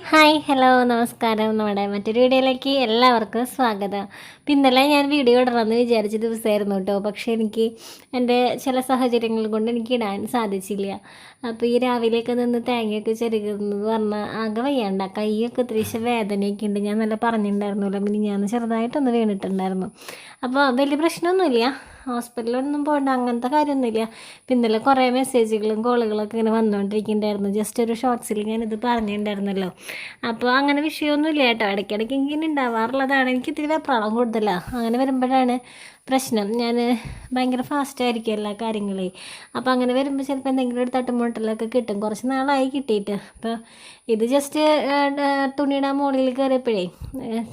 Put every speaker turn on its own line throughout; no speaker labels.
Hi hello നമസ്കാരം. നമ്മുടെ മറ്റൊരു വീഡിയോയിലേക്ക് എല്ലാവർക്കും സ്വാഗതം. അപ്പം ഇന്നലെ ഞാൻ വീഡിയോ ഇടണമെന്ന് വിചാരിച്ച ദിവസമായിരുന്നു കേട്ടോ. പക്ഷേ എനിക്ക് എൻ്റെ ചില സാഹചര്യങ്ങൾ കൊണ്ട് എനിക്ക് ഇടാൻ സാധിച്ചില്ല. അപ്പോൾ ഈ രാവിലെയൊക്കെ നിന്ന് തേങ്ങയൊക്കെ ചെരുകുന്നത് പറഞ്ഞാൽ ആകെ വയ്യാണ്ട, കൈയൊക്കെ ഇത്തിരി വേദനയൊക്കെ ഉണ്ട്. ഞാൻ നല്ല പറഞ്ഞിട്ടുണ്ടായിരുന്നല്ലോ, പിന്നെ ഞാൻ ചെറുതായിട്ടൊന്ന് വീണിട്ടുണ്ടായിരുന്നു. അപ്പോൾ വലിയ പ്രശ്നമൊന്നുമില്ല, ഹോസ്പിറ്റലിലൊന്നും പോകേണ്ട അങ്ങനത്തെ കാര്യമൊന്നുമില്ല. ഇന്നലെ കുറേ മെസ്സേജുകളും കോളുകളൊക്കെ ഇങ്ങനെ വന്നുകൊണ്ടിരിക്കുന്നുണ്ടായിരുന്നു. ജസ്റ്റ് ഒരു ഷോർട്സിൽ ഞാനിത് പറഞ്ഞിട്ടുണ്ടായിരുന്നല്ലോ. അപ്പോൾ അങ്ങനെ വിഷയമൊന്നുമില്ല കേട്ടോ. ഇടയ്ക്കിടയ്ക്ക് ഇങ്ങനെ ഉണ്ടാവാറുള്ളതാണ്. എനിക്ക് ഇത്തിരി വെപ്രാളം കൂടുതലാണ്. അങ്ങനെ വരുമ്പോഴാണ് പ്രശ്നം. ഞാൻ ഭയങ്കര ഫാസ്റ്റായിരിക്കും എല്ലാ കാര്യങ്ങളെ. അപ്പോൾ അങ്ങനെ വരുമ്പോൾ ചിലപ്പോൾ എന്തെങ്കിലും ഒരു തട്ടുമുട്ടലൊക്കെ കിട്ടും. കുറച്ച് നാളായി കിട്ടിയിട്ട്. അപ്പോൾ ഇത് ജസ്റ്റ് തുണിയുടെ മുകളിൽ കയറിയപ്പോഴേ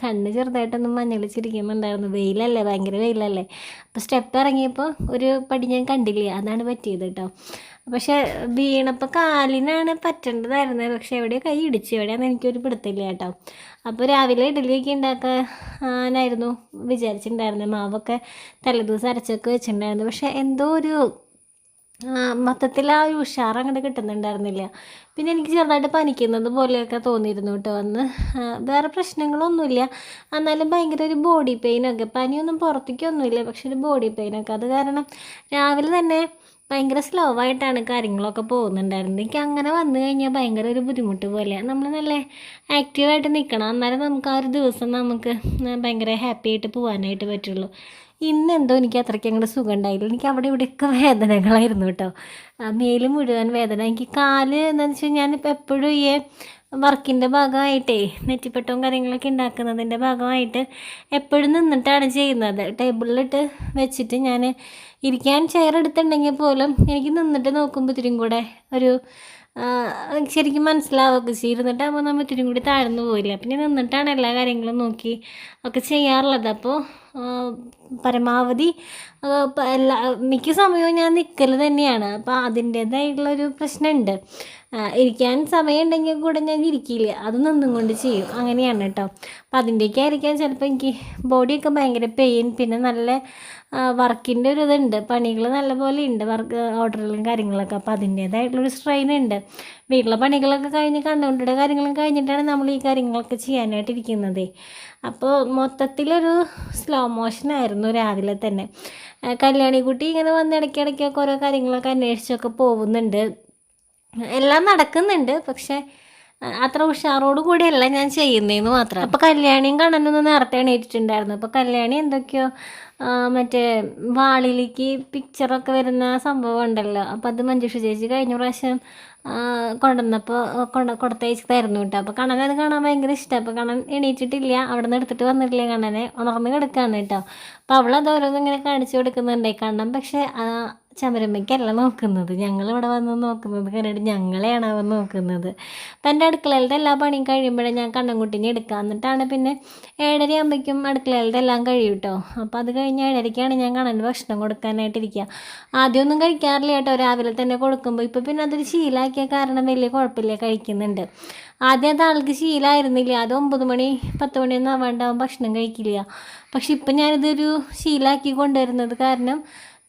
കണ്ണ് ചെറുതായിട്ടൊന്നും മഞ്ഞളിച്ചിരിക്കുന്നുണ്ടായിരുന്നു. വെയിലല്ലേ, ഭയങ്കര വെയിലല്ലേ. അപ്പോൾ സ്റ്റെപ്പ് ഇറങ്ങിയപ്പോൾ ഒരു പടി ഞാൻ കണ്ടില്ല, അതാണ് പറ്റിയത് കേട്ടോ. പക്ഷേ വീണപ്പോൾ കാലിനാണ് പറ്റേണ്ടതായിരുന്നത്. പക്ഷേ എവിടെയോ കൈ ഇടിച്ചു, എവിടെയാണെന്ന് എനിക്കൊരു പിടുത്തില്ല കേട്ടോ. അപ്പോൾ രാവിലെ ഇഡ്ഡലിയൊക്കെ ഉണ്ടാക്കാനായിരുന്നു വിചാരിച്ചിട്ടുണ്ടായിരുന്നത്. മാവൊക്കെ തലേദിവസം അരച്ചൊക്കെ വെച്ചിട്ടുണ്ടായിരുന്നു. പക്ഷേ എന്തോ ഒരു മൊത്തത്തിൽ ആ ഒരു ഉഷാർ അങ്ങോട്ട് കിട്ടുന്നുണ്ടായിരുന്നില്ല. പിന്നെ എനിക്ക് ചെറുതായിട്ട് പനിക്കുന്നത് പോലെയൊക്കെ തോന്നിയിരുന്നു കേട്ടോ അന്ന്. വേറെ പ്രശ്നങ്ങളൊന്നുമില്ല, എന്നാലും ഭയങ്കര ഒരു ബോഡി പെയിനൊക്കെ. പനിയൊന്നും പുറത്തേക്കൊന്നുമില്ല, പക്ഷെ ഒരു ബോഡി പെയിനൊക്കെ. അത് കാരണം രാവിലെ തന്നെ ഭയങ്കര സ്ലോ ആയിട്ടാണ് കാര്യങ്ങളൊക്കെ പോകുന്നുണ്ടായിരുന്നത്. എനിക്ക് അങ്ങനെ വന്നു കഴിഞ്ഞാൽ ഭയങ്കര ഒരു ബുദ്ധിമുട്ട് പോലെയാണ്. നമ്മൾ നല്ല ആക്റ്റീവായിട്ട് നിൽക്കണം, എന്നാലും നമുക്ക് ആ ഒരു ദിവസം നമുക്ക് ഭയങ്കര ഹാപ്പി ആയിട്ട് പോകാനായിട്ട് പറ്റുള്ളൂ. ഇന്നെന്തോ എനിക്ക് അത്രയ്ക്ക് അങ്ങോട്ട് സുഖം ഉണ്ടായില്ല. എനിക്ക് അവിടെ ഇവിടെയൊക്കെ വേദനകളായിരുന്നു കേട്ടോ. മേല് മുഴുവൻ വേദന. എനിക്ക് കാല് എന്താണെന്ന് വെച്ചാൽ ഞാനിപ്പോൾ എപ്പോഴും ഈ വർക്കിൻ്റെ ഭാഗമായിട്ടേ നെറ്റിപ്പട്ടവും കാര്യങ്ങളൊക്കെ ഉണ്ടാക്കുന്നതിൻ്റെ ഭാഗമായിട്ട് എപ്പോഴും നിന്നിട്ടാണ് ചെയ്യുന്നത്. ടേബിളിലിട്ട് വെച്ചിട്ട് ഞാൻ ഇരിക്കാൻ ചെയർ എടുത്തിട്ടുണ്ടെങ്കിൽ പോലും എനിക്ക് നിന്നിട്ട് നോക്കുമ്പോൾ ഇത്തിരിയും കൂടെ ഒരു ശരിക്കും മനസ്സിലാവുകയൊക്കെ ചെയ്തിരുന്നിട്ടാകുമ്പോൾ നമ്മൾ ഇത്തിരിയും കൂടി താഴ്ന്നു പോയില്ല. പിന്നെ നിന്നിട്ടാണ് എല്ലാ കാര്യങ്ങളും നോക്കി ഒക്കെ ചെയ്യാറുള്ളത്. അപ്പോൾ പരമാവധി മിക്ക സമയവും ഞാൻ നിൽക്കൽ തന്നെയാണ്. അപ്പോൾ അതിൻ്റേതായിട്ടുള്ളൊരു പ്രശ്നമുണ്ട്. ഇരിക്കാൻ സമയം ഉണ്ടെങ്കിൽ കൂടെ ഞാൻ ഇരിക്കില്ല, അത് നിന്നും കൊണ്ട് ചെയ്യും, അങ്ങനെയാണ് കേട്ടോ. അപ്പോൾ അതിൻ്റെയൊക്കെ ആയിരിക്കാം ചിലപ്പോൾ എനിക്ക് ബോഡിയൊക്കെ ഭയങ്കര പെയിൻ. പിന്നെ നല്ല വർക്കിൻ്റെ ഒരു ഇതുണ്ട്, പണികൾ നല്ലപോലെ ഉണ്ട്, വർക്ക് ഓർഡറുകളും കാര്യങ്ങളൊക്കെ. അപ്പോൾ അതിൻ്റേതായിട്ടുള്ളൊരു സ്ട്രെയിൻ ഉണ്ട്. വീട്ടിലെ പണികളൊക്കെ കഴിഞ്ഞ് കണ്ടുകൊണ്ടിയുടെ കാര്യങ്ങളും കഴിഞ്ഞിട്ടാണ് നമ്മൾ ഈ കാര്യങ്ങളൊക്കെ ചെയ്യാനായിട്ട് ഇരിക്കുന്നത്. അപ്പോൾ മൊത്തത്തിലൊരു സ്ലോ മോഷനായിരുന്നു രാവിലെ തന്നെ. കല്യാണിക്കുട്ടി ഇങ്ങനെ വന്ന് ഇടയ്ക്കിടയ്ക്കൊക്കെ ഓരോ കാര്യങ്ങളൊക്കെ അന്വേഷിച്ചൊക്കെ പോകുന്നുണ്ട്, എല്ലാം നടക്കുന്നുണ്ട്. പക്ഷേ അത്ര ഉഷാറോട് കൂടിയല്ല ഞാൻ ചെയ്യുന്നതെന്ന് മാത്രം. അപ്പോൾ കല്യാണിയും കണ്ണനൊന്നും നേരത്തെ എണീറ്റിട്ടുണ്ടായിരുന്നു. അപ്പോൾ കല്യാണി എന്തൊക്കെയോ മറ്റേ വാളിലേക്ക് പിക്ചറൊക്കെ വരുന്ന സംഭവം ഉണ്ടല്ലോ, അപ്പോൾ അത് മഞ്ജുഷ ചേച്ചി കഴിഞ്ഞ പ്രാവശ്യം കൊണ്ടുവന്നപ്പോൾ കൊടുത്തയച്ചതായിരുന്നു കേട്ടോ. അപ്പോൾ കണ്ണനത് കാണാൻ ഭയങ്കര ഇഷ്ടമാണ്. അപ്പോൾ കണ്ണൻ എണീറ്റിട്ടില്ല, അവിടെ നിന്ന് എടുത്തിട്ട് വന്നിട്ടില്ല, കണ്ണനെ ഉണർന്ന് കിടക്കുകയാണ് കേട്ടോ. അപ്പോൾ അവളത് ഓരോന്നും ഇങ്ങനെ കാണിച്ചു കൊടുക്കുന്നുണ്ട്. കണ്ണൻ പക്ഷേ ചമരമ്മയ്ക്കല്ല നോക്കുന്നത്, ഞങ്ങളിവിടെ വന്ന് നോക്കുന്നത് കണ്ടിട്ട് ഞങ്ങളെയാണ് അവൻ നോക്കുന്നത്. അപ്പം എൻ്റെ അടുക്കളയിലത്തെ എല്ലാ പണിയും കഴിയുമ്പോഴേ ഞാൻ കണ്ണൻകുട്ടീനെ എടുക്കാം. എന്നിട്ടാണ് പിന്നെ 7:30 ആകുമ്പോഴേക്കും അടുക്കളയിലത്തെ എല്ലാം കഴിയും കേട്ടോ. അപ്പോൾ അത് കഴിഞ്ഞ് 7:30ക്കാണ് ഞാൻ കണ്ണന് ഭക്ഷണം കൊടുക്കാനായിട്ടിരിക്കുക. ആദ്യമൊന്നും കഴിക്കാറില്ല കേട്ടോ, രാവിലെ തന്നെ കൊടുക്കുമ്പോൾ. ഇപ്പോൾ പിന്നെ അതൊരു ശീലമാക്കിയ കാരണം വലിയ കുഴപ്പമില്ല, കഴിക്കുന്നുണ്ട്. ആദ്യം അത് ആൾക്ക് ശീലമായിരുന്നില്ല, അത് 9 മണി 10 മണിയൊന്നും ആവാണ്ടാവും ഭക്ഷണം കഴിക്കില്ല. പക്ഷെ ഇപ്പം ഞാനിതൊരു ശീലമാക്കി കൊണ്ടുവരുന്നത് കാരണം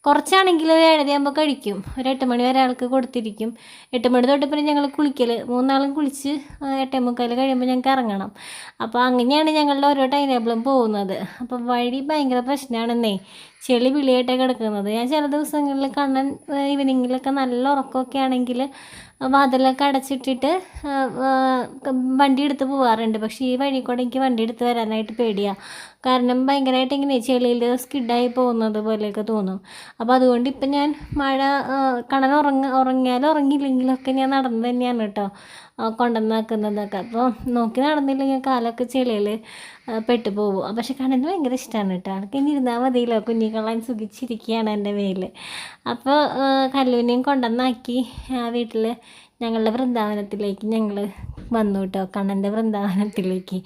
കുറച്ചാണെങ്കിൽ ഒരു 7:30 ആകുമ്പോൾ കഴിക്കും. ഒരു 8 മണി വരെ ആൾക്ക് കൊടുത്തിരിക്കും. 8 മണി തൊട്ട് പിന്നെ ഞങ്ങൾ കുളിക്കൽ, 3 കുളിച്ച് 8:45 കഴിയുമ്പോൾ ഞങ്ങൾക്ക് ഇറങ്ങണം. അപ്പോൾ അങ്ങനെയാണ് ഞങ്ങളുടെ ഓരോ ടൈം ടേബിളും പോകുന്നത്. അപ്പോൾ വഴി ഭയങ്കര പ്രശ്നമാണെന്നേ, ചെളി വിളിയായിട്ടൊക്കെ കിടക്കുന്നത്. ഞാൻ ചില ദിവസങ്ങളിൽ കണ്ണൻ ഈവനിങ്ങിലൊക്കെ നല്ല ഉറക്കമൊക്കെ ആണെങ്കിൽ വാതിലൊക്കെ അടച്ചിട്ടിട്ട് വണ്ടി എടുത്ത് പോകാറുണ്ട്. പക്ഷേ ഈ വഴി കൂടെ എനിക്ക് വണ്ടി എടുത്ത് വരാനായിട്ട് പേടിയാണ്. കാരണം ഭയങ്കരമായിട്ട് ഇങ്ങനെ ചെളിയിൽ സ്കിഡായി പോകുന്നത് പോലെയൊക്കെ തോന്നും. അപ്പോൾ അതുകൊണ്ട് ഇപ്പം ഞാൻ കണ്ണൻ ഉറങ്ങിയാലും ഉറങ്ങിയില്ലെങ്കിലൊക്കെ ഞാൻ നടന്നു തന്നെയാണ് കേട്ടോ കൊണ്ടുവന്നാക്കുന്നതൊക്കെ. അപ്പോൾ നോക്കി നടന്നില്ലെങ്കിൽ കാലൊക്കെ ചെളിയിൽ പെട്ടു പോകും. പക്ഷെ കണ്ണന് ഭയങ്കര ഇഷ്ടമാണ് കേട്ടോ, ആൾക്ക് ഇനി ഇരുന്നാൽ മതിയല്ലോ, കുഞ്ഞിക്കള്ളൻ സുഖിച്ചിരിക്കുകയാണ് എൻ്റെ മേൽ. അപ്പോൾ കല്ലൂനെയും കൊണ്ടുവന്നാക്കി വീട്ടിൽ ഞങ്ങളുടെ വൃന്ദാവനത്തിലേക്ക് ഞങ്ങൾ വന്നു കേട്ടോ, കണ്ണൻ്റെ വൃന്ദാവനത്തിലേക്ക്.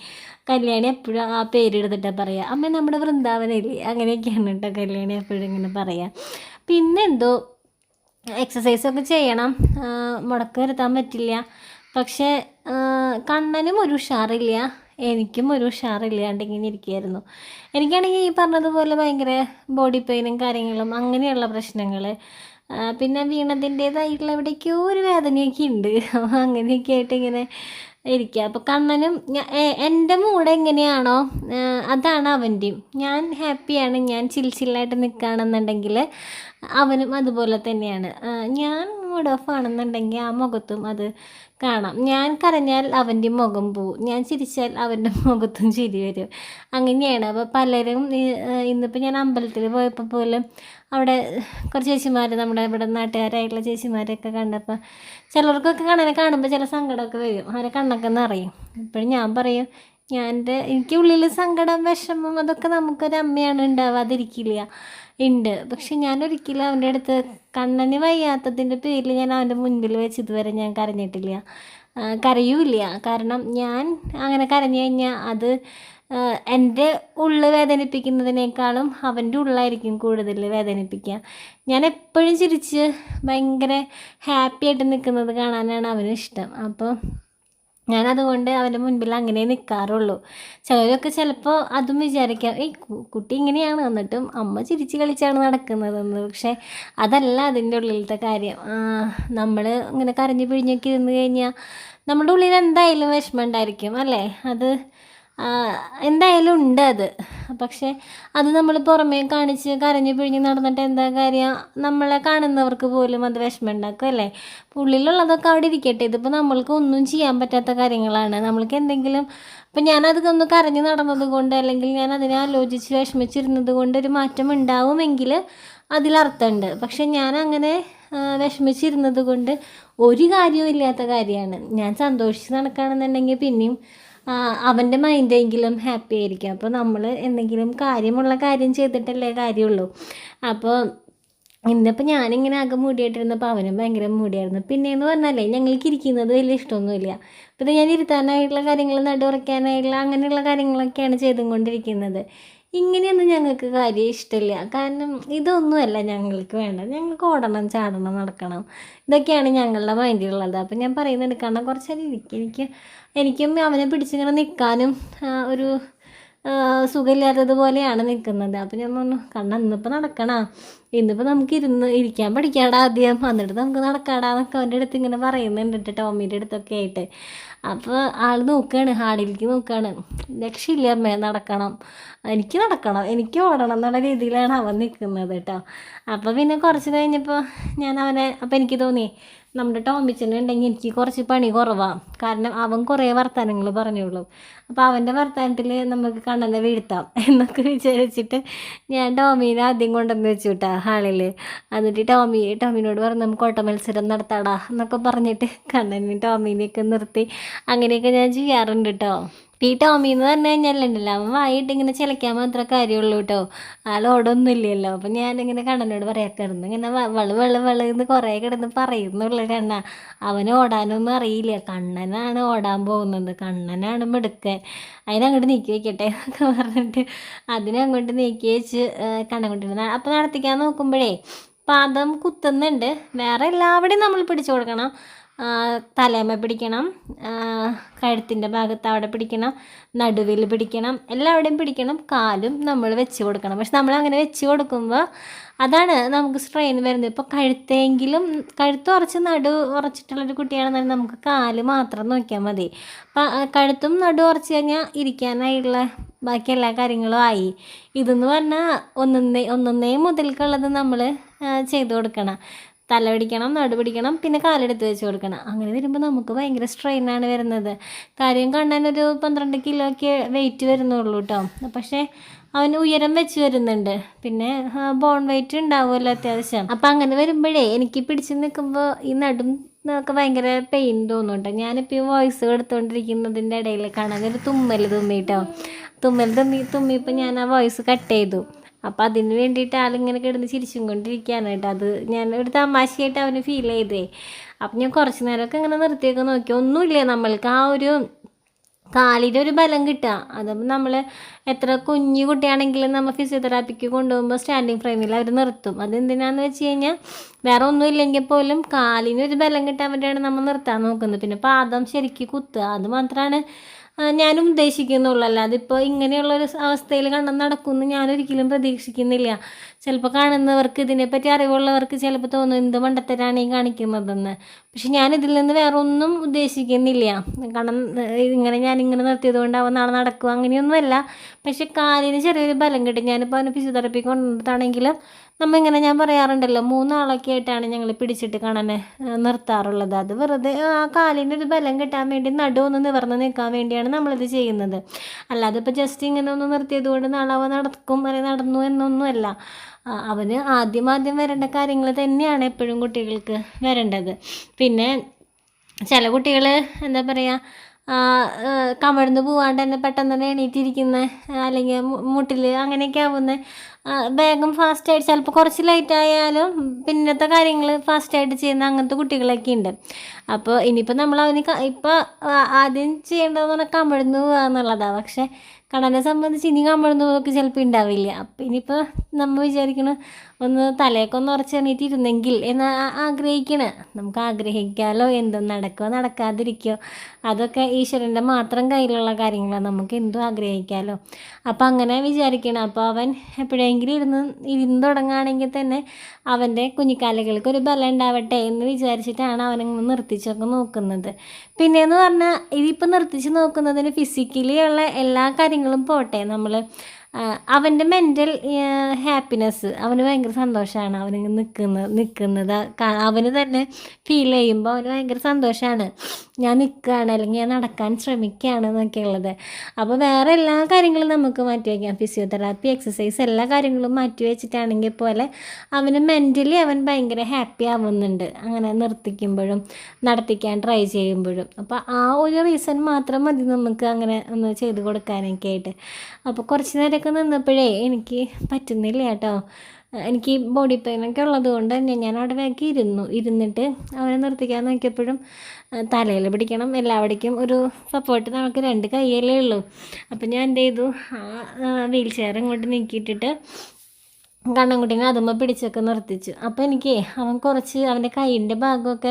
കല്യാണി എപ്പോഴും ആ പേരെടുത്തിട്ടാണ് പറയുക, അമ്മ നമ്മുടെ വൃന്ദാവനമില്ലേ, അങ്ങനെയൊക്കെയാണ് കേട്ടോ കല്യാണി എപ്പോഴും ഇങ്ങനെ പറയുക. പിന്നെ എന്തോ എക്സസൈസൊക്കെ ചെയ്യണം, മുടക്ക് വരുത്താൻ പറ്റില്ല. പക്ഷേ കണ്ണനും ഒരു ഉഷാറില്ല, എനിക്കും ഒരു ഉഷാറില്ലാണ്ട് ഇങ്ങനെ ഇരിക്കുകയായിരുന്നു. എനിക്കാണെങ്കിൽ ഈ പറഞ്ഞതുപോലെ ഭയങ്കര ബോഡി പെയിനും കാര്യങ്ങളും അങ്ങനെയുള്ള പ്രശ്നങ്ങൾ. പിന്നെ വീണതിൻ്റേതായിട്ടുള്ള എവിടേക്കോ ഒരു വേദനയൊക്കെ ഉണ്ട്. അപ്പോൾ അങ്ങനെയൊക്കെ ആയിട്ട് ഇങ്ങനെ ഇരിക്കുക. അപ്പോൾ കണ്ണനും എൻ്റെ മൂഡ് എങ്ങനെയാണോ അതാണ് അവൻ്റെയും. ഞാൻ ഹാപ്പിയാണ്, ഞാൻ ചില്ലായിട്ട് നിൽക്കുകയാണെന്നുണ്ടെങ്കിൽ അവനും അതുപോലെ തന്നെയാണ്. ഞാൻ മൂഡ് ഓഫ് ആണെന്നുണ്ടെങ്കിൽ ആ മുഖത്തും അത് കാണാം. ഞാൻ കരഞ്ഞാൽ അവൻ്റെ മുഖം പോവും, ഞാൻ ചിരിച്ചാൽ അവൻ്റെ മുഖത്തും ചിരി വരും. അങ്ങനെയാണ്. അപ്പോൾ പലരും ഇന്നിപ്പോൾ ഞാൻ അമ്പലത്തിൽ പോയപ്പോൾ പോലും അവിടെ കുറച്ച് ചേച്ചിമാർ, നമ്മുടെ ഇവിടെ നാട്ടുകാരായിട്ടുള്ള ചേച്ചിമാരൊക്കെ കണ്ടപ്പോൾ ചിലർക്കൊക്കെ കാണുമ്പോൾ ചില സങ്കടമൊക്കെ വരും, അവരെ കണ്ണൊക്കെ നിറയും. ഇപ്പോഴും ഞാൻ പറയും, എനിക്ക് ഉള്ളിൽ സങ്കടം, വിഷമം അതൊക്കെ നമുക്കൊരു അമ്മയാണ്, ഉണ്ടാവാതിരിക്കില്ല, ഉണ്ട്. പക്ഷെ ഞാനൊരിക്കലും അവൻ്റെ അടുത്ത് കണ്ണന് വയ്യാത്തതിൻ്റെ പേരിൽ ഞാൻ അവൻ്റെ മുൻപിൽ വെച്ച് ഇതുവരെ ഞാൻ കരഞ്ഞിട്ടില്ല, കരയൂല്ല. കാരണം ഞാൻ അങ്ങനെ കരഞ്ഞു കഴിഞ്ഞാൽ അത് എൻ്റെ ഉള്ളു വേദനിപ്പിക്കുന്നതിനേക്കാളും അവൻ്റെ ഉള്ളായിരിക്കും കൂടുതൽ വേദനിപ്പിക്കുക. ഞാൻ എപ്പോഴും ചിരിച്ച് ഭയങ്കര ഹാപ്പി ആയിട്ട് നിൽക്കുന്നത് കാണാനാണ് അവന് ഇഷ്ടം. അപ്പോൾ ഞാനതുകൊണ്ട് അവൻ്റെ മുൻപിൽ അങ്ങനെ നിൽക്കാറുള്ളൂ. ചിലരൊക്കെ ചിലപ്പോൾ അതും വിചാരിക്കാം, കുട്ടി ഇങ്ങനെയാണ്, എന്നിട്ടും അമ്മ ചിരിച്ച് കളിച്ചാണ് നടക്കുന്നതെന്ന്. പക്ഷേ അതല്ല അതിൻ്റെ ഉള്ളിലത്തെ കാര്യം. നമ്മൾ ഇങ്ങനെ കരഞ്ഞു പിഴിഞ്ഞൊക്കെ ഇരുന്ന് കഴിഞ്ഞാൽ നമ്മുടെ ഉള്ളിൽ എന്തായാലും വിഷമം ഉണ്ടായിരിക്കും, അല്ലേ? അത് എന്തായാലും ഉണ്ട് അത്. പക്ഷേ അത് നമ്മൾ പുറമേ കാണിച്ച് കരഞ്ഞു പിഴിഞ്ഞ് നടന്നിട്ട് എന്താ കാര്യം? നമ്മളെ കാണുന്നവർക്ക് പോലും അത് വിഷമം ഉണ്ടാക്കും, അല്ലേ? ഉള്ളിലുള്ളതൊക്കെ അവിടെ ഇരിക്കട്ടെ. ഇതിപ്പോൾ നമ്മൾക്ക് ഒന്നും ചെയ്യാൻ പറ്റാത്ത കാര്യങ്ങളാണ്. നമ്മൾക്ക് എന്തെങ്കിലും ഇപ്പം ഞാനതൊന്ന് കരഞ്ഞ് നടന്നത് കൊണ്ട്, അല്ലെങ്കിൽ ഞാൻ അതിനെ ആലോചിച്ച് വിഷമിച്ചിരുന്നത് കൊണ്ട് ഒരു മാറ്റം ഉണ്ടാവുമെങ്കിൽ അതിലർത്ഥമുണ്ട്. പക്ഷെ ഞാനങ്ങനെ വിഷമിച്ചിരുന്നത് കൊണ്ട് ഒരു കാര്യവും ഇല്ലാത്ത കാര്യമാണ്. ഞാൻ സന്തോഷിച്ച് നടക്കുകയാണെന്നുണ്ടെങ്കിൽ പിന്നെയും അവൻ്റെ മൈൻഡെങ്കിലും ഹാപ്പി ആയിരിക്കും. അപ്പോൾ നമ്മൾ എന്തെങ്കിലും കാര്യമുള്ള കാര്യം ചെയ്തിട്ടല്ലേ കാര്യമുള്ളൂ. അപ്പോൾ ഇന്നിപ്പോൾ ഞാനിങ്ങനെ ആകെ മൂടിയായിട്ടിരുന്നപ്പോൾ അവനും ഭയങ്കര മൂടിയായിരുന്നു. പിന്നെയെന്ന് പറഞ്ഞാലേ ഞങ്ങൾക്ക് ഇരിക്കുന്നത് വലിയ ഇഷ്ടമൊന്നുമില്ല. പിന്നെ ഞാൻ ഇരുത്താനായിട്ടുള്ള കാര്യങ്ങൾ, നടുറയ്ക്കാനായിട്ടുള്ള അങ്ങനെയുള്ള കാര്യങ്ങളൊക്കെയാണ് ചെയ്തുകൊണ്ടിരിക്കുന്നത്. ഇങ്ങനെയൊന്നും ഞങ്ങൾക്ക് കാര്യം ഇഷ്ടമില്ല. കാരണം ഇതൊന്നുമല്ല ഞങ്ങൾക്ക് വേണ്ടത്. ഞങ്ങൾക്ക് ഓടണം, ചാടണം, നടക്കണം, ഇതൊക്കെയാണ് ഞങ്ങളുടെ മൈൻഡിലുള്ളത്. അപ്പം ഞാൻ പറയുന്നുണ്ട്, കാരണം കുറച്ചേരം എനിക്കും അവനെ പിടിച്ചിങ്ങനെ നിൽക്കാനും ഒരു സുഖമില്ലാത്തതുപോലെയാണ് നിൽക്കുന്നത്. അപ്പോൾ ഞാൻ പറഞ്ഞു, ഇന്നിപ്പോൾ നടക്കണം, ഇന്നിപ്പോൾ നമുക്ക് ഇരിക്കാൻ പഠിക്കാടാ ആദ്യം, എന്നിട്ട് നമുക്ക് നടക്കാടാന്നൊക്കെ അവൻ്റെ അടുത്ത് ഇങ്ങനെ പറയുന്നുണ്ട്, ടോമിൻ്റെ അടുത്തൊക്കെ ആയിട്ട്. അപ്പോൾ ആൾ നോക്കുകയാണ്, ഹാളിലേക്ക് നോക്കുകയാണ്. രക്ഷയില്ല അമ്മേ, നടക്കണം, എനിക്ക് ഓടണം എന്നുള്ള രീതിയിലാണ് അവൻ നിൽക്കുന്നത് കേട്ടോ. അപ്പോൾ പിന്നെ കുറച്ച് കഴിഞ്ഞപ്പോൾ അപ്പോൾ എനിക്ക് തോന്നി, നമ്മുടെ ടോമിച്ചനുണ്ടെങ്കിൽ എനിക്ക് കുറച്ച് പണി കുറവാണ്. കാരണം അവൻ കുറേ വർത്തമാനങ്ങൾ പറഞ്ഞോളൂ. അപ്പോൾ അവൻ്റെ വർത്തമാനത്തിൽ നമുക്ക് കണ്ണനെ വീഴ്ത്താം എന്നൊക്കെ വിചാരിച്ചിട്ട് ഞാൻ ടോമീനെ ആദ്യം കൊണ്ടുവന്ന് വെച്ചു കേട്ടോ ഹാളിൽ. എന്നിട്ട് ടോമിനോട് പറഞ്ഞ് നമുക്ക് ഓട്ട മത്സരം നടത്താടാ എന്നൊക്കെ പറഞ്ഞിട്ട് കണ്ണനും ടോമീനെയൊക്കെ നിർത്തി അങ്ങനെയൊക്കെ ഞാൻ ചെയ്യാറുണ്ട് കേട്ടോ. ഈ ടോമി എന്ന് പറഞ്ഞു കഴിഞ്ഞാലുണ്ടല്ലോ, അവൻ വായിട്ട് ഇങ്ങനെ ചിലയ്ക്കാൻ മാത്രമേ കാര്യമുള്ളൂ കേട്ടോ, ആളോടൊന്നും ഇല്ലല്ലോ. അപ്പം ഞാനിങ്ങനെ കണ്ണനോട് പറയാക്കായിരുന്നു, ഇങ്ങനെ വെള് എന്ന് കുറേ കിടന്ന് പറയുന്നുള്ളൂ. അവന് ഓടാനൊന്നും അറിയില്ല, കണ്ണനാണ് ഓടാൻ പോകുന്നത്, കണ്ണനാണ് മിടുക്കൻ, അതിനങ്ങോട്ട് നീക്കി വയ്ക്കട്ടെ എന്നൊക്കെ പറഞ്ഞിട്ട് അതിനങ്ങോട്ട് നീക്കി വെച്ച് കണ്ണൻകുട്ടീനെ അപ്പോൾ നടത്തിക്കാൻ നോക്കുമ്പോഴേ പാദം കുത്തുന്നുണ്ട്. വേറെ എല്ലാവിടെയും നമ്മൾ പിടിച്ചു കൊടുക്കണം. തലേമ പിടിക്കണം, കഴുത്തിൻ്റെ ഭാഗത്ത് അവിടെ പിടിക്കണം, നടുവിൽ പിടിക്കണം, എല്ലാവിടെയും പിടിക്കണം, കാലും നമ്മൾ വെച്ച് കൊടുക്കണം. പക്ഷെ നമ്മളങ്ങനെ വെച്ച് കൊടുക്കുമ്പോൾ അതാണ് നമുക്ക് സ്ട്രെയിൻ വരുന്നത്. ഇപ്പോൾ കഴുത്ത് ഉറച്ചിട്ടുള്ളൊരു കുട്ടിയാണെന്നുണ്ടെങ്കിൽ നമുക്ക് കാല് മാത്രം നോക്കിയാൽ മതി. അപ്പം കഴുത്തും നടു ഉറച്ച് കഴിഞ്ഞാൽ ഇരിക്കാനായിട്ടുള്ള ബാക്കി എല്ലാ കാര്യങ്ങളും ആയി. ഇതെന്ന് പറഞ്ഞാൽ ഒന്നൊന്നേ മുതൽക്കുള്ളത് നമ്മൾ ചെയ്ത് കൊടുക്കണം. തല പിടിക്കണം, നടു പിടിക്കണം, പിന്നെ കാലെടുത്ത് വെച്ച് കൊടുക്കണം. അങ്ങനെ വരുമ്പോൾ നമുക്ക് ഭയങ്കര സ്ട്രെയിനാണ് വരുന്നത്. കാര്യം കണ്ണനൊരു 12 കിലോ ഒക്കെ വെയിറ്റ് വരുന്നുള്ളൂ കേട്ടോ. പക്ഷേ അവന് ഉയരം വെച്ച് വരുന്നുണ്ട്, പിന്നെ ബോൺ വെയിറ്റ് ഉണ്ടാവുമല്ലോ അത്യാവശ്യം. അപ്പം അങ്ങനെ വരുമ്പോഴേ എനിക്ക് പിടിച്ച് നിൽക്കുമ്പോൾ ഈ ഒക്കെ ഭയങ്കര പെയിൻ തോന്നും കേട്ടോ. ഞാനിപ്പോൾ ഈ വോയിസ് എടുത്തുകൊണ്ടിരിക്കുന്നതിൻ്റെ ഇടയിൽ കാണാൻ ഒരു തുമ്മൽ കേട്ടോ. തുമ്മിയപ്പോൾ ഞാൻ ആ വോയിസ് കട്ട് ചെയ്തു. അപ്പോൾ അതിന് വേണ്ടിയിട്ട് ആളിങ്ങനെ കിടന്ന് ചിരിച്ചും കൊണ്ടിരിക്കുകയാണ് കേട്ടോ. അത് ഞാൻ ഒരു തമാശയായിട്ട് അവന് ഫീൽ ചെയ്തേ. അപ്പം ഞാൻ കുറച്ച് നേരമൊക്കെ ഇങ്ങനെ നിർത്തിയൊക്കെ നോക്കി, ഒന്നുമില്ല, നമ്മൾക്ക് ആ ഒരു കാലിൻ്റെ ഒരു ബലം കിട്ടുക. അതപ്പോൾ നമ്മൾ എത്ര കുഞ്ഞു കുട്ടിയാണെങ്കിലും നമ്മൾ ഫിസിയോതെറാപ്പിക്ക് കൊണ്ടുപോകുമ്പോൾ സ്റ്റാൻഡിങ് ഫ്രെയിമിൽ അവർ നിർത്തും. അതെന്തിനാന്ന് വെച്ച് കഴിഞ്ഞാൽ വേറെ ഒന്നും ഇല്ലെങ്കിൽ പോലും കാലിനൊരു ബലം കിട്ടാൻ വേണ്ടിയാണ് നമ്മൾ നിർത്താൻ നോക്കുന്നത്. പിന്നെ പാദം ശരിക്കും കുത്തുക, അത് മാത്രമാണ് ഞാനും ഉദ്ദേശിക്കുന്നുള്ളൂ. അല്ലാതെ ഇപ്പോൾ ഇങ്ങനെയുള്ളൊരു അവസ്ഥയിൽ കണ്ണം നടക്കുമെന്ന് ഞാനൊരിക്കലും പ്രതീക്ഷിക്കുന്നില്ല. ചിലപ്പോൾ കാണുന്നവർക്ക്, ഇതിനെപ്പറ്റി അറിവുള്ളവർക്ക് ചിലപ്പോൾ തോന്നും എന്ത് മണ്ടത്തരാണ് ഈ കാണിക്കുന്നതെന്ന്. പക്ഷെ ഞാനിതിൽ നിന്ന് വേറെ ഒന്നും ഉദ്ദേശിക്കുന്നില്ല. കാരണം ഞാനിങ്ങനെ നിർത്തിയത് കൊണ്ട് അവൻ നാളെ നടക്കുക അങ്ങനെയൊന്നുമല്ല. പക്ഷെ കാലിന് ചെറിയൊരു ബലം കിട്ടും. ഞാനിപ്പോൾ അവന് ഫിസിയോതെറാപ്പി കൊണ്ടിട്ടാണെങ്കിലും ഇങ്ങനെ ഞാൻ പറയാറുണ്ടല്ലോ, 3 ആളൊക്കെ ആയിട്ടാണ് ഞങ്ങൾ പിടിച്ചിട്ട് കണ്ണനെ നിർത്താറുള്ളത്. അത് വെറുതെ ആ കാലിനൊരു ബലം കിട്ടാൻ വേണ്ടി, നടുവൊന്ന് നിവർന്ന് നിൽക്കാൻ വേണ്ടിയാണ് നമ്മളിത് ചെയ്യുന്നത്. അല്ലാതെ ഇപ്പോൾ ജസ്റ്റ് ഇങ്ങനെ ഒന്ന് നിർത്തിയത് കൊണ്ട് നാളെ അവൻ നടക്കും അല്ലെങ്കിൽ നടന്നു എന്നൊന്നുമല്ല. അവന് ആദ്യം വരേണ്ട കാര്യങ്ങൾ തന്നെയാണ് എപ്പോഴും കുട്ടികൾക്ക് വരേണ്ടത്. പിന്നെ ചില കുട്ടികൾ എന്താ പറയുക, കമിഴ്ന്ന് പോവാണ്ട് തന്നെ പെട്ടെന്ന് തന്നെ എണീറ്റിരിക്കുന്ന, അല്ലെങ്കിൽ മുട്ടിൽ അങ്ങനെയൊക്കെ ആവുന്ന, വേഗം ഫാസ്റ്റായിട്ട് ചിലപ്പോൾ കുറച്ച് ലേറ്റ് ആയാലും പിന്നത്തെ കാര്യങ്ങൾ ഫാസ്റ്റായിട്ട് ചെയ്യുന്ന അങ്ങനത്തെ കുട്ടികളൊക്കെ ഉണ്ട്. അപ്പോൾ ഇനിയിപ്പോൾ നമ്മൾ അവന് ഇപ്പോൾ ആദ്യം ചെയ്യേണ്ടതെന്ന് പറഞ്ഞാൽ കമിഴ്ന്ന് പോവുക എന്നുള്ളതാണ്. പക്ഷേ കണ്ണനെ സംബന്ധിച്ച് ഇനി കമിഴ്ന്ന് പോക്ക് ചിലപ്പോൾ ഉണ്ടാവില്ല. അപ്പോൾ ഇനിയിപ്പോൾ നമ്മൾ വിചാരിക്കണം ഒന്ന് തലയൊക്കെ ഒന്ന് ഉറച്ചെണീറ്റിരുന്നെങ്കിൽ എന്ന് ആഗ്രഹിക്കണേ. നമുക്ക് ആഗ്രഹിക്കാമല്ലോ, എന്തും നടക്കുമോ നടക്കാതിരിക്കുമോ, അതൊക്കെ ഈശ്വരൻ്റെ മാത്രം കയ്യിലുള്ള കാര്യങ്ങളാണ്. നമുക്ക് എന്തും ആഗ്രഹിക്കാമല്ലോ. അപ്പോൾ അങ്ങനെ വിചാരിക്കണം. അപ്പോൾ അവൻ എപ്പോഴെങ്കിലും ഇരുന്ന് തുടങ്ങുകയാണെങ്കിൽ തന്നെ അവൻ്റെ കുഞ്ഞിക്കാലുകൾക്ക് ഒരു ബലം ഉണ്ടാവട്ടെ എന്ന് വിചാരിച്ചിട്ടാണ് അവനങ്ങനെ നിർത്തിച്ചൊക്കെ നോക്കുന്നത്. പിന്നെയെന്ന് പറഞ്ഞാൽ ഇതിപ്പോൾ നിർത്തിച്ച് നോക്കുന്നതിന് ഫിസിക്കലി ഉള്ള എല്ലാ കാര്യങ്ങളും പോട്ടെ, നമ്മൾ അവൻ്റെ മെൻ്റൽ ഹാപ്പിനെസ്, അവന് ഭയങ്കര സന്തോഷമാണ്. അവനിങ്ങനെ നിൽക്കുന്നത് അവന് തന്നെ ഫീൽ ചെയ്യുമ്പോൾ അവന് ഭയങ്കര സന്തോഷമാണ്. ഞാൻ നിൽക്കുകയാണ് അല്ലെങ്കിൽ ഞാൻ നടക്കാൻ ശ്രമിക്കുകയാണ് എന്നൊക്കെ ഉള്ളത്. അപ്പോൾ വേറെ എല്ലാ കാര്യങ്ങളും നമുക്ക് മാറ്റി വയ്ക്കാം. ഫിസിയോതെറാപ്പി, എക്സസൈസ്, എല്ലാ കാര്യങ്ങളും മാറ്റി വെച്ചിട്ടാണെങ്കിൽ പോലെ അവന് മെൻ്റലി അവൻ ഭയങ്കര ഹാപ്പി ആവുന്നുണ്ട് അങ്ങനെ നിർത്തിക്കുമ്പോഴും നടത്തിക്കാൻ ട്രൈ ചെയ്യുമ്പോഴും. അപ്പോൾ ആ ഒരു റീസൺ മാത്രം മതി നമുക്ക് അങ്ങനെ ഒന്ന് ചെയ്ത് കൊടുക്കാനൊക്കെ ആയിട്ട്. അപ്പോൾ കുറച്ച് നേരമൊക്കെ നിന്നപ്പോഴേ എനിക്ക് പറ്റുന്നില്ല കേട്ടോ. എനിക്ക് ബോഡി പെയിനൊക്കെ ഉള്ളത് കൊണ്ട് തന്നെ ഞാൻ അവിടെ വേഗം ഇരുന്നിട്ട് അവനെ നിർത്തിക്കാൻ നോക്കിയപ്പോഴും തലയിൽ പിടിക്കണം, എല്ലാവിടേക്കും ഒരു സപ്പോർട്ട് നമുക്ക് 2 കൈയല്ലേ ഉള്ളൂ. അപ്പം ഞാൻ എന്ത് ചെയ്തു, വീൽ ചെയർ ഇങ്ങോട്ട് നീക്കിയിട്ടിട്ട് കണ്ണൻകുട്ടീനെ അതുമ്മ പിടിച്ചൊക്കെ നിർത്തിച്ചു. അപ്പോൾ എനിക്ക് അവൻ കുറച്ച് അവൻ്റെ കൈയിൻ്റെ ഭാഗമൊക്കെ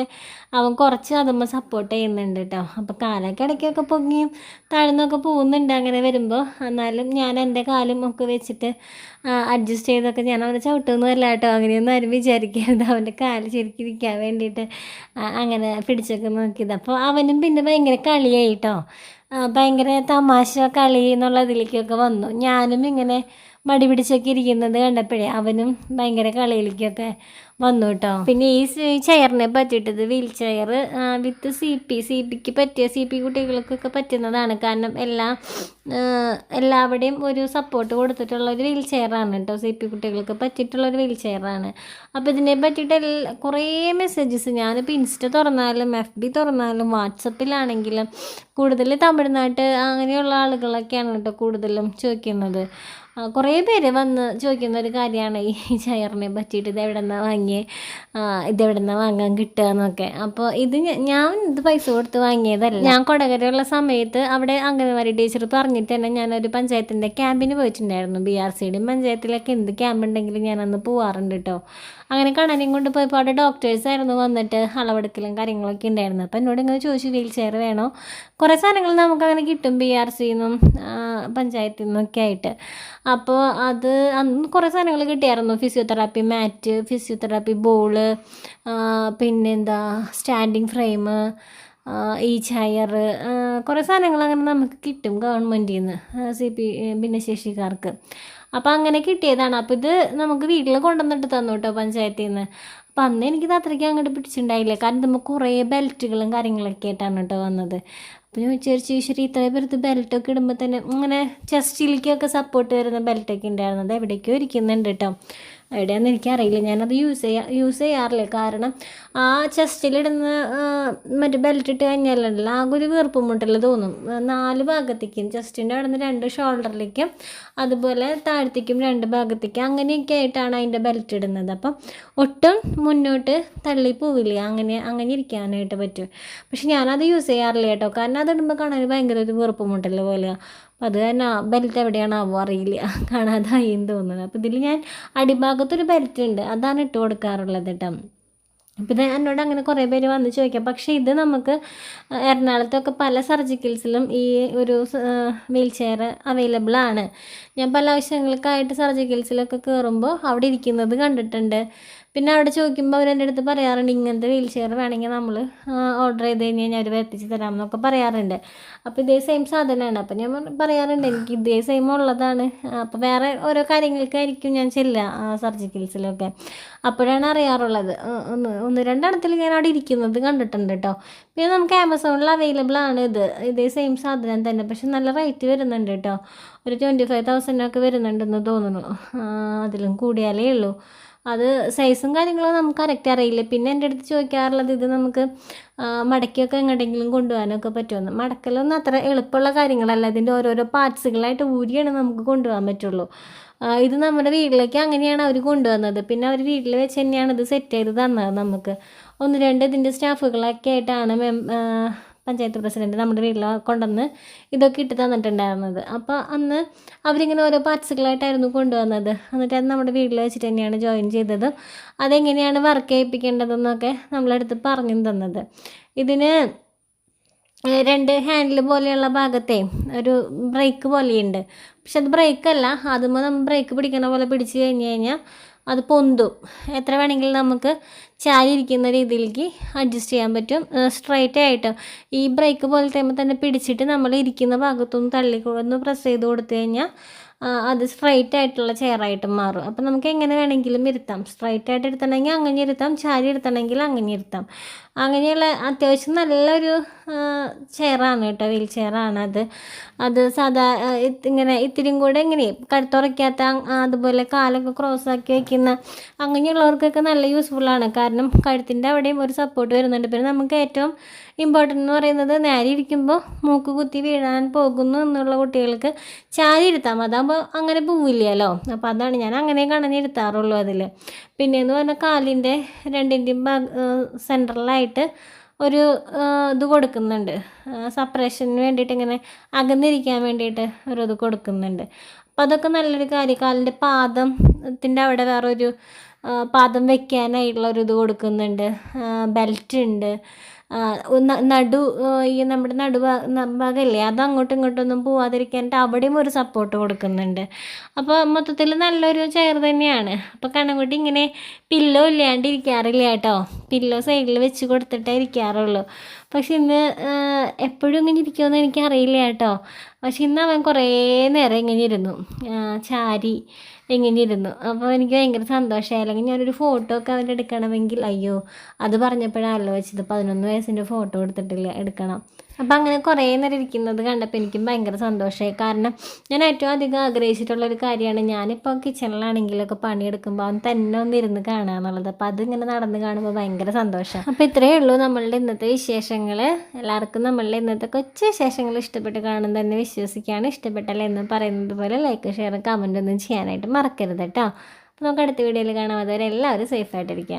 അവൻ കുറച്ച് അതുമ്മ സപ്പോർട്ട് ചെയ്യുന്നുണ്ട് കേട്ടോ. അപ്പോൾ കാലൊക്കെ ഇടയ്ക്കൊക്കെ പൊങ്ങിയും താഴ്ന്നൊക്കെ പോകുന്നുണ്ട് അങ്ങനെ വരുമ്പോൾ. എന്നാലും ഞാൻ എൻ്റെ കാലും ഒക്കെ വെച്ചിട്ട് അഡ്ജസ്റ്റ് ചെയ്തൊക്കെ ഞാൻ അവനെ ചവിട്ടുന്നതല്ല കേട്ടോ. അങ്ങനെയൊന്നും ആരും വിചാരിക്കരുത്. അവൻ്റെ കാല് ശരിക്കിരിക്കാൻ വേണ്ടിയിട്ട് അങ്ങനെ പിടിച്ചൊക്കെ നോക്കിയത്. അപ്പോൾ അവനും പിന്നെ ഭയങ്കര കളിയായി കേട്ടോ. ഭയങ്കര തമാശ കളി എന്നുള്ളതിലേക്കൊക്കെ വന്നു. ഞാനും ഇങ്ങനെ മടി പിടിച്ചൊക്കെ ഇരിക്കുന്നത് കണ്ടപ്പോഴേ അവനും ഭയങ്കര കളിയിലേക്കൊക്കെ വന്നു കേട്ടോ. പിന്നെ ഈ ചെയറിനെ പറ്റിയിട്ടത് വീൽ ചെയർ വിത്ത് സി പിക്ക് പറ്റിയ CP കുട്ടികൾക്കൊക്കെ പറ്റുന്നതാണ്. കാരണം എല്ലാവിടെയും ഒരു സപ്പോർട്ട് കൊടുത്തിട്ടുള്ള ഒരു വീൽ ചെയറാണ് കേട്ടോ. CP കുട്ടികൾക്ക് പറ്റിയിട്ടുള്ളൊരു വീൽ ചെയറാണ്. അപ്പോൾ ഇതിനെ പറ്റിയിട്ട് കുറേ മെസ്സേജസ് ഞാനിപ്പോൾ ഇൻസ്റ്റ തുറന്നാലും FB തുറന്നാലും വാട്സപ്പിലാണെങ്കിലും കൂടുതൽ തമിഴ്നാട്ട് അങ്ങനെയുള്ള ആളുകളൊക്കെയാണ് കേട്ടോ കൂടുതലും ചോദിക്കുന്നത്. കുറേ പേര് വന്ന് ചോദിക്കുന്ന ഒരു കാര്യമാണ് ഈ ചെയറിനെ പറ്റിയിട്ട്, ഇതെവിടെ നിന്നാണ് വാങ്ങാൻ കിട്ടുക എന്നൊക്കെ. അപ്പോൾ ഞാൻ പൈസ കൊടുത്ത് വാങ്ങിയതല്ല. ഞാൻ കൊടകരയുള്ള സമയത്ത് അവിടെ അംഗനവാടി ടീച്ചർ പറഞ്ഞിട്ട് തന്നെ ഞാനൊരു പഞ്ചായത്തിൻ്റെ ക്യാമ്പിന് പോയിട്ടുണ്ടായിരുന്നു. BRCയുടെയും പഞ്ചായത്തിലൊക്കെ എന്ത് ക്യാമ്പ് ഉണ്ടെങ്കിലും ഞാനന്ന് പോവാറുണ്ട് കേട്ടോ. അങ്ങനെ കണ്ണനെയും കൊണ്ട് പോയപ്പോൾ അവിടെ ഡോക്ടേഴ്സായിരുന്നു വന്നിട്ട് അളവെടുക്കലും കാര്യങ്ങളൊക്കെ ഉണ്ടായിരുന്നു. അപ്പോൾ എന്നോട് ഇങ്ങനെ ചോദിച്ചു വീൽ ചെയർ വേണോ. കുറേ സാധനങ്ങൾ നമുക്കങ്ങനെ കിട്ടും BRCയിൽ നിന്നും പഞ്ചായത്തിൽ നിന്നൊക്കെ ആയിട്ട്. അപ്പോൾ അന്ന് കുറേ സാധനങ്ങൾ കിട്ടിയായിരുന്നു. ഫിസിയോതെറാപ്പി മാറ്റ്, ഫിസിയോതെറാപ്പി ബോള്, പിന്നെന്താ സ്റ്റാൻഡിങ് ഫ്രെയിം, ഈ ചെയർ, കുറേ സാധനങ്ങൾ അങ്ങനെ നമുക്ക് കിട്ടും ഗവൺമെൻറ്റിൽ നിന്ന് CP ഭിന്നശേഷിക്കാർക്ക്. അപ്പോൾ അങ്ങനെ കിട്ടിയതാണ്. അപ്പോൾ ഇത് നമുക്ക് വീട്ടിൽ കൊണ്ടുവന്നിട്ട് തന്നു കേട്ടോ പഞ്ചായത്തിൽ നിന്ന്. അപ്പോൾ അന്ന് എനിക്കിത് അത്രയ്ക്ക് അങ്ങോട്ട് പിടിച്ചിട്ടുണ്ടായില്ല. കാരണം നമുക്ക് കുറേ ബെൽറ്റുകളും കാര്യങ്ങളൊക്കെ ആയിട്ടാണ് കേട്ടോ വന്നത്. അപ്പോൾ ഞാൻ വിചാരിച്ചു ഈശ്വരി ഇത്രയും പേർക്ക് ബെൽറ്റൊക്കെ ഇടുമ്പോൾ തന്നെ ഇങ്ങനെ ചെസ്റ്റിലേക്കൊക്കെ സപ്പോർട്ട് വരുന്ന ബെൽറ്റൊക്കെ ഉണ്ടായിരുന്നത് എവിടേക്കോ ഇരിക്കുന്നുണ്ട് കേട്ടോ. എവിടെയാണെന്ന് എനിക്കറിയില്ല. ഞാനത് യൂസ് ചെയ്യാറില്ല. കാരണം ആ ചെസ്റ്റിലിടുന്ന മറ്റേ ബെൽറ്റ് ഇട്ട് കഴിഞ്ഞാലുണ്ടല്ലോ ആകെ ഒരു വീർപ്പ് മുട്ടൽ തോന്നും. 4 ഭാഗത്തേക്കും, ചെസ്റ്റിൻ്റെ അവിടെ നിന്ന് 2 ഷോൾഡറിലേക്കും അതുപോലെ താഴത്തേക്കും 2 ഭാഗത്തേക്കും അങ്ങനെയൊക്കെ ആയിട്ടാണ് അതിൻ്റെ ബെൽറ്റ് ഇടുന്നത്. അപ്പം ഒട്ടും മുന്നോട്ട് തള്ളി പോവില്ല, അങ്ങനെ ഇരിക്കാനായിട്ട് പറ്റും. പക്ഷെ ഞാനത് യൂസ് ചെയ്യാറില്ല കേട്ടോ. കാരണം അതിടുമ്പോൾ കാണാൻ ഭയങ്കര ഒരു വീർപ്പ് മുട്ടൽ പോലെയാണ്. അപ്പം അത് തന്നെ ബെൽറ്റ് എവിടെയാണാവോ അറിയില്ല, കാണാതായി എന്ന് തോന്നുന്നത്. അപ്പോൾ ഇതിൽ ഞാൻ അടിഭാഗത്തൊരു ബെൽറ്റ് ഉണ്ട്, അതാണ് ഇട്ട് കൊടുക്കാറുള്ളത് കേട്ടോ. പിന്നെ എന്നോട് അങ്ങനെ കുറേ പേര് വന്ന് ചോദിക്കാം. പക്ഷേ ഇത് നമുക്ക് എറണാകുളത്തൊക്കെ പല സർജിക്കൽസിലും ഈ ഒരു വീൽ ചെയർ അവൈലബിൾ ആണ്. ഞാൻ പല ആവശ്യങ്ങൾക്കായിട്ട് സർജിക്കൽസിലൊക്കെ കയറുമ്പോൾ അവിടെ ഇരിക്കുന്നത് കണ്ടിട്ടുണ്ട്. പിന്നെ അവിടെ ചോദിക്കുമ്പോൾ അവർ എൻ്റെ അടുത്ത് പറയാറുണ്ട്, ഇങ്ങനത്തെ വീൽ ചെയർ വേണമെങ്കിൽ നമ്മൾ ഓർഡർ ചെയ്ത് കഴിഞ്ഞ് കഴിഞ്ഞാൽ അവർ എത്തിച്ച് തരാമെന്നൊക്കെ പറയാറുണ്ട്. അപ്പോൾ ഇതേ സെയിം സാധനമാണ്. അപ്പോൾ ഞാൻ പറയാറുണ്ട് എനിക്ക് ഇതേ സെയിം ഉള്ളതാണ്. അപ്പോൾ വേറെ ഓരോ കാര്യങ്ങൾക്കായിരിക്കും ഞാൻ ചെല്ലുക സർജിക്കൽസിലൊക്കെ. അപ്പോഴാണ് അറിയാറുള്ളത്. ഒന്ന് രണ്ടെണ്ണത്തിൽ ഞാൻ അവിടെ ഇരിക്കുന്നത് കണ്ടിട്ടുണ്ട് കേട്ടോ. പിന്നെ നമുക്ക് ആമസോണിൽ അവൈലബിൾ ആണ് ഇതേ സെയിം സാധനം തന്നെ. പക്ഷെ നല്ല റേറ്റ് വരുന്നുണ്ട് കേട്ടോ. ഒരു 25,000 വരുന്നുണ്ടെന്ന് തോന്നുന്നു. അതിലും കൂടിയാലേ ഉള്ളൂ. അത് സൈസും കാര്യങ്ങളും നമുക്ക് കറക്റ്റ് അറിയില്ല. പിന്നെ എൻ്റെ അടുത്ത് ചോദിക്കാറുള്ളത് ഇത് നമുക്ക് മടക്കിയൊക്കെ എങ്ങോട്ടെങ്കിലും കൊണ്ടുപോകാനൊക്കെ പറ്റുമെന്ന്. മടക്കലൊന്നും അത്ര എളുപ്പമുള്ള കാര്യങ്ങളല്ല. ഇതിൻ്റെ ഓരോരോ പാർട്സുകളായിട്ട് ഊരിയാണ് നമുക്ക് കൊണ്ടുപോകാൻ പറ്റുള്ളൂ. ഇത് നമ്മുടെ വീട്ടിലേക്ക് അങ്ങനെയാണ് അവർ കൊണ്ടുവന്നത്. പിന്നെ അവർ വീട്ടിൽ വെച്ച് തന്നെയാണ് ഇത് സെറ്റ് ചെയ്ത് തന്നത് നമുക്ക്. 1-2 ഇതിൻ്റെ സ്റ്റാഫുകളൊക്കെ ആയിട്ടാണ് പഞ്ചായത്ത് പ്രസിഡൻറ്റ് നമ്മുടെ വീട്ടിൽ കൊണ്ടുവന്ന് ഇതൊക്കെ ഇട്ട് തന്നിട്ടുണ്ടായിരുന്നത്. അപ്പോൾ അന്ന് അവരിങ്ങനെ ഓരോ പാർട്സുകളായിട്ടായിരുന്നു കൊണ്ടുവന്നത്. എന്നിട്ട് അത് നമ്മുടെ വീട്ടിൽ വെച്ചിട്ട് തന്നെയാണ് ജോയിൻ ചെയ്തത്. അതെങ്ങനെയാണ് വർക്ക് ചെയ്യിപ്പിക്കേണ്ടതെന്നൊക്കെ നമ്മളടുത്ത് പറഞ്ഞു തന്നത്. ഇതിന് 2 ഹാൻഡിൽ പോലെയുള്ള ഭാഗത്തെ ഒരു ബ്രേക്ക് പോലെയുണ്ട്. പക്ഷെ അത് ബ്രേക്കല്ല. അതുമ്പോൾ നമ്മൾ ബ്രേക്ക് പിടിക്കണ പോലെ പിടിച്ച് കഴിഞ്ഞ് കഴിഞ്ഞാൽ അത് പൊന്തും. എത്ര വേണമെങ്കിലും നമുക്ക് ചാരിയിരിക്കുന്ന രീതിയിലേക്ക് അഡ്ജസ്റ്റ് ചെയ്യാൻ പറ്റും. സ്ട്രൈറ്റ് ആയിട്ട് ഈ ബ്രേക്ക് പോലത്തെ തന്നെ പിടിച്ചിട്ട് നമ്മൾ ഇരിക്കുന്ന ഭാഗത്തൊന്ന് തള്ളിക്കൊന്ന് പ്രസ് ചെയ്ത് കൊടുത്തു കഴിഞ്ഞാൽ അത് സ്ട്രൈറ്റ് ആയിട്ടുള്ള ചെയറായിട്ട് മാറും. അപ്പോൾ നമുക്ക് എങ്ങനെ വേണമെങ്കിലും ഇരുത്താം. സ്ട്രൈറ്റ് ആയിട്ട് ഇരുത്തണമെങ്കിൽ അങ്ങനെ ഇരുത്താം, ചാരി ഇരുത്തണമെങ്കിൽ അങ്ങനെ ഇരുത്താം. അങ്ങനെയുള്ള അത്യാവശ്യം നല്ലൊരു ചെയറാണ് കേട്ടോ, വീൽ ചെയറാണ് അത് സാധാ ഇങ്ങനെ ഇത്തിരിയും കൂടെ ഇങ്ങനെ കഴുത്തുറയ്ക്കാത്ത, അതുപോലെ കാലൊക്കെ ക്രോസാക്കി വയ്ക്കുന്ന അങ്ങനെയുള്ളവർക്കൊക്കെ നല്ല യൂസ്ഫുള്ളാണ്. കാരണം കഴുത്തിൻ്റെ അവിടെയും ഒരു സപ്പോർട്ട് വരുന്നുണ്ട്. പിന്നെ നമുക്ക് ഏറ്റവും ഇമ്പോർട്ടൻ്റ് എന്ന് പറയുന്നത് നേരെ ഇരിക്കുമ്പോൾ മൂക്ക് കുത്തി വീഴാൻ പോകുന്നു എന്നുള്ള കുട്ടികൾക്ക് ചാരി ഇരുത്താം. അതാകുമ്പോൾ അങ്ങനെ പോവില്ലല്ലോ. അപ്പോൾ അതാണ് ഞാൻ അങ്ങനെ കണഞ്ഞിരുത്താറുള്ളൂ അതിൽ. പിന്നെയെന്ന് പറഞ്ഞാൽ കാലിൻ്റെ രണ്ടിൻ്റെയും സെൻട്രലായിട്ട് ഒരു ഇത് കൊടുക്കുന്നുണ്ട്, സെപ്പറേഷന് വേണ്ടിയിട്ട്, ഇങ്ങനെ അകന്നിരിക്കാൻ വേണ്ടിയിട്ട് ഒരു ഇത് കൊടുക്കുന്നുണ്ട്. അപ്പോൾ അതൊക്കെ നല്ലൊരു കാര്യം. കാലിൻ്റെ പാദത്തിൻ്റെ അവിടെ വേറൊരു പാദം വയ്ക്കാനായിട്ടുള്ളൊരു ഇത് കൊടുക്കുന്നുണ്ട്. ബെൽറ്റ് ഉണ്ട്. ഈ നമ്മുടെ ഭാഗമില്ലേ, അത് അങ്ങോട്ടും ഇങ്ങോട്ടൊന്നും പോവാതിരിക്കാനായിട്ട് അവിടെയും ഒരു സപ്പോർട്ട് കൊടുക്കുന്നുണ്ട്. അപ്പോൾ മൊത്തത്തിൽ നല്ലൊരു ചെയർ തന്നെയാണ്. അപ്പോൾ കണ്ണൻകുട്ടി ഇങ്ങനെ പില്ലോ ഇല്ലാണ്ടിരിക്കാറില്ല കേട്ടോ. പില്ലോ സൈഡിൽ വെച്ച് കൊടുത്തിട്ടേ ഇരിക്കാറുള്ളൂ. പക്ഷെ ഇന്ന് എപ്പോഴും ഇങ്ങനെ ഇരിക്കുമെന്ന് എനിക്കറിയില്ല കേട്ടോ. പക്ഷെ ഇന്ന് അവൻ കുറേ നേരം ഇങ്ങനെ ഇരുന്നു, ചാരി ഇങ്ങനെ ഇരുന്നു. അപ്പോൾ എനിക്ക് ഭയങ്കര സന്തോഷമായി. അല്ലെങ്കിൽ ഞാനൊരു ഫോട്ടോ ഒക്കെ അവൻ്റെ എടുക്കണമെങ്കിൽ, അയ്യോ അത് പറഞ്ഞപ്പോഴാണ് ആലോചിച്ചത് 11 വയസ്സിൻ്റെ ഫോട്ടോ എടുക്കണം. അപ്പോൾ അങ്ങനെ കുറേ നേരം ഇരിക്കുന്നത് കണ്ടപ്പോൾ എനിക്കും ഭയങ്കര സന്തോഷമായി. കാരണം ഞാൻ ഏറ്റവും അധികം ആഗ്രഹിച്ചിട്ടുള്ളൊരു കാര്യമാണ്, ഞാനിപ്പോൾ കിച്ചണിലാണെങ്കിലൊക്കെ പണിയെടുക്കുമ്പോൾ അവൻ തന്നെ ഒന്നിരുന്ന് കാണുക എന്നുള്ളത്. അപ്പോൾ അതിങ്ങനെ നടന്ന് കാണുമ്പോൾ ഭയങ്കര സന്തോഷം. അപ്പോൾ ഇത്രയേ ഉള്ളൂ നമ്മളുടെ ഇന്നത്തെ വിശേഷങ്ങൾ. എല്ലാവർക്കും നമ്മളുടെ ഇന്നത്തെ കൊച്ചു വിശേഷങ്ങൾ ഇഷ്ടപ്പെട്ട് കാണും തന്നെ വിശ്വസിക്കുകയാണ്. ഇഷ്ടപ്പെട്ടല്ലേ എന്ന് പറയുന്നത് പോലെ ലൈക്ക്, ഷെയർ, കമൻ്റ് ഒന്നും ചെയ്യാനായിട്ട് മറക്കരുത് കേട്ടോ. അപ്പോൾ നമുക്ക് അടുത്ത വീഡിയോയിൽ കാണാം. അതുവരെ എല്ലാവരും സേഫായിട്ടിരിക്കുക.